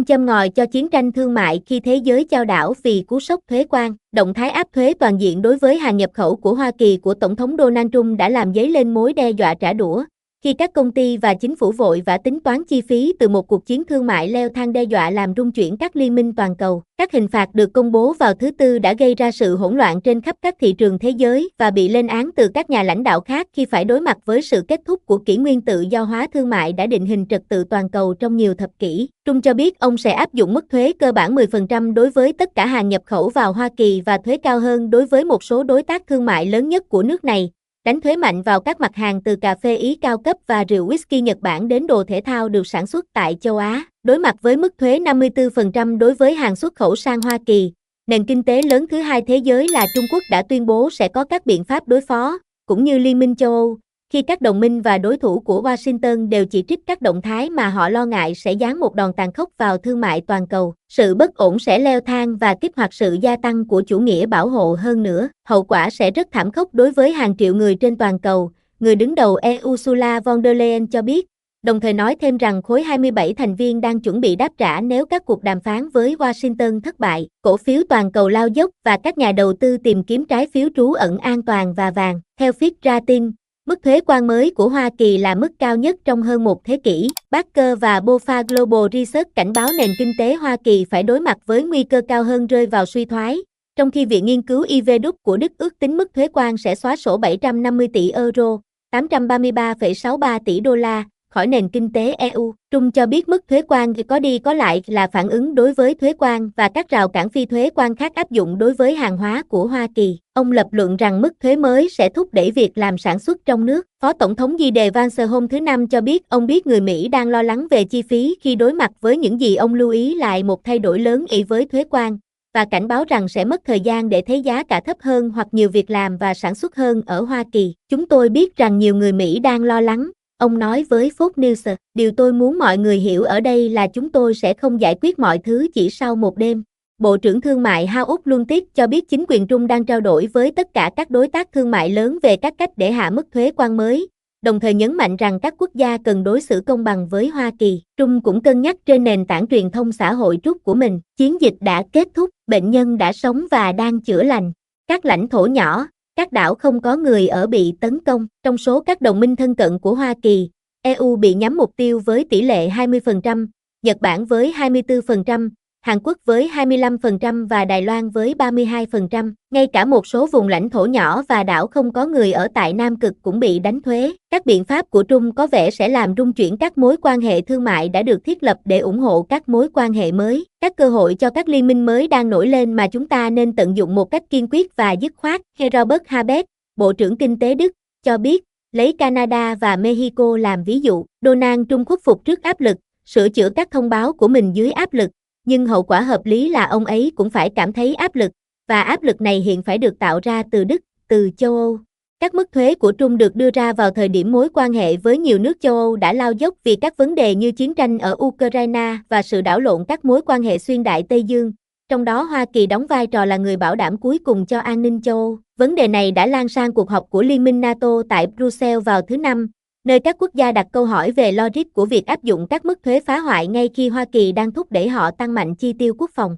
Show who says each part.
Speaker 1: châm ngòi cho chiến tranh thương mại khi thế giới chao đảo vì cú sốc thuế quan. Động thái áp thuế toàn diện đối với hàng nhập khẩu của Hoa Kỳ của Tổng thống Donald Trump đã làm dấy lên mối đe dọa trả đũa, khi các công ty và chính phủ vội vã tính toán chi phí từ một cuộc chiến thương mại leo thang đe dọa làm rung chuyển các liên minh toàn cầu. Các hình phạt được công bố vào thứ Tư đã gây ra sự hỗn loạn trên khắp các thị trường thế giới và bị lên án từ các nhà lãnh đạo khác khi phải đối mặt với sự kết thúc của kỷ nguyên tự do hóa thương mại đã định hình trật tự toàn cầu trong nhiều thập kỷ. Trump cho biết ông sẽ áp dụng mức thuế cơ bản 10% đối với tất cả hàng nhập khẩu vào Hoa Kỳ và thuế cao hơn đối với một số đối tác thương mại lớn nhất của nước này, đánh thuế mạnh vào các mặt hàng từ cà phê Ý cao cấp và rượu whisky Nhật Bản đến đồ thể thao được sản xuất tại châu Á. Đối mặt với mức thuế 54% đối với hàng xuất khẩu sang Hoa Kỳ, nền kinh tế lớn thứ hai thế giới là Trung Quốc đã tuyên bố sẽ có các biện pháp đối phó, cũng như Liên minh châu Âu, khi các đồng minh và đối thủ của Washington đều chỉ trích các động thái mà họ lo ngại sẽ giáng một đòn tàn khốc vào thương mại toàn cầu. Sự bất ổn sẽ leo thang và kích hoạt sự gia tăng của chủ nghĩa bảo hộ hơn nữa. Hậu quả sẽ rất thảm khốc đối với hàng triệu người trên toàn cầu, người đứng đầu EU Ursula von der Leyen cho biết, đồng thời nói thêm rằng khối 27 thành viên đang chuẩn bị đáp trả nếu các cuộc đàm phán với Washington thất bại. Cổ phiếu toàn cầu lao dốc và các nhà đầu tư tìm kiếm trái phiếu trú ẩn an toàn và vàng. Theo Fitch Ratings, mức thuế quan mới của Hoa Kỳ là mức cao nhất trong hơn một thế kỷ. Barker và BofA Global Research cảnh báo nền kinh tế Hoa Kỳ phải đối mặt với nguy cơ cao hơn rơi vào suy thoái, trong khi Viện Nghiên cứu IVDUC của Đức ước tính mức thuế quan sẽ xóa sổ 750 tỷ euro, 833,63 tỷ đô la, khỏi nền kinh tế EU. Trump cho biết mức thuế quan có đi có lại là phản ứng đối với thuế quan và các rào cản phi thuế quan khác áp dụng đối với hàng hóa của Hoa Kỳ. Ông lập luận rằng mức thuế mới sẽ thúc đẩy việc làm sản xuất trong nước. Phó Tổng thống J.D. Vance hôm thứ Năm cho biết ông biết người Mỹ đang lo lắng về chi phí khi đối mặt với những gì ông lưu ý lại một thay đổi lớn với thuế quan, và cảnh báo rằng sẽ mất thời gian để thấy giá cả thấp hơn hoặc nhiều việc làm và sản xuất hơn ở Hoa Kỳ. Chúng tôi biết rằng nhiều người Mỹ đang lo lắng, ông nói với Fox News. Điều tôi muốn mọi người hiểu ở đây là chúng tôi sẽ không giải quyết mọi thứ chỉ sau một đêm. Bộ trưởng Thương mại Howard Lutnick cho biết chính quyền Trung đang trao đổi với tất cả các đối tác thương mại lớn về các cách để hạ mức thuế quan mới, đồng thời nhấn mạnh rằng các quốc gia cần đối xử công bằng với Hoa Kỳ. Trung cũng cân nhắc trên nền tảng truyền thông xã hội Truth của mình. Chiến dịch đã kết thúc, bệnh nhân đã sống và đang chữa lành. Các lãnh thổ nhỏ, các đảo không có người ở bị tấn công. Trong số các đồng minh thân cận của Hoa Kỳ, EU bị nhắm mục tiêu với tỷ lệ 20%, Nhật Bản với 24%, Hàn Quốc với 25% và Đài Loan với 32%. Ngay cả một số vùng lãnh thổ nhỏ và đảo không có người ở tại Nam Cực cũng bị đánh thuế. Các biện pháp của Trung có vẻ sẽ làm rung chuyển các mối quan hệ thương mại đã được thiết lập để ủng hộ các mối quan hệ mới. Các cơ hội cho các liên minh mới đang nổi lên mà chúng ta nên tận dụng một cách kiên quyết và dứt khoát. Robert Habeck, Bộ trưởng Kinh tế Đức, cho biết, lấy Canada và Mexico làm ví dụ, Donald Trump khuất phục trước áp lực, sửa chữa các thông báo của mình dưới áp lực, nhưng hậu quả hợp lý là ông ấy cũng phải cảm thấy áp lực, và áp lực này hiện phải được tạo ra từ Đức, từ châu Âu. Các mức thuế của Trump được đưa ra vào thời điểm mối quan hệ với nhiều nước châu Âu đã lao dốc vì các vấn đề như chiến tranh ở Ukraine và sự đảo lộn các mối quan hệ xuyên Đại Tây Dương, trong đó Hoa Kỳ đóng vai trò là người bảo đảm cuối cùng cho an ninh châu Âu. Vấn đề này đã lan sang cuộc họp của Liên minh NATO tại Brussels vào thứ Năm, nơi các quốc gia đặt câu hỏi về logic của việc áp dụng các mức thuế phá hoại ngay khi Hoa Kỳ đang thúc đẩy họ tăng mạnh chi tiêu quốc phòng.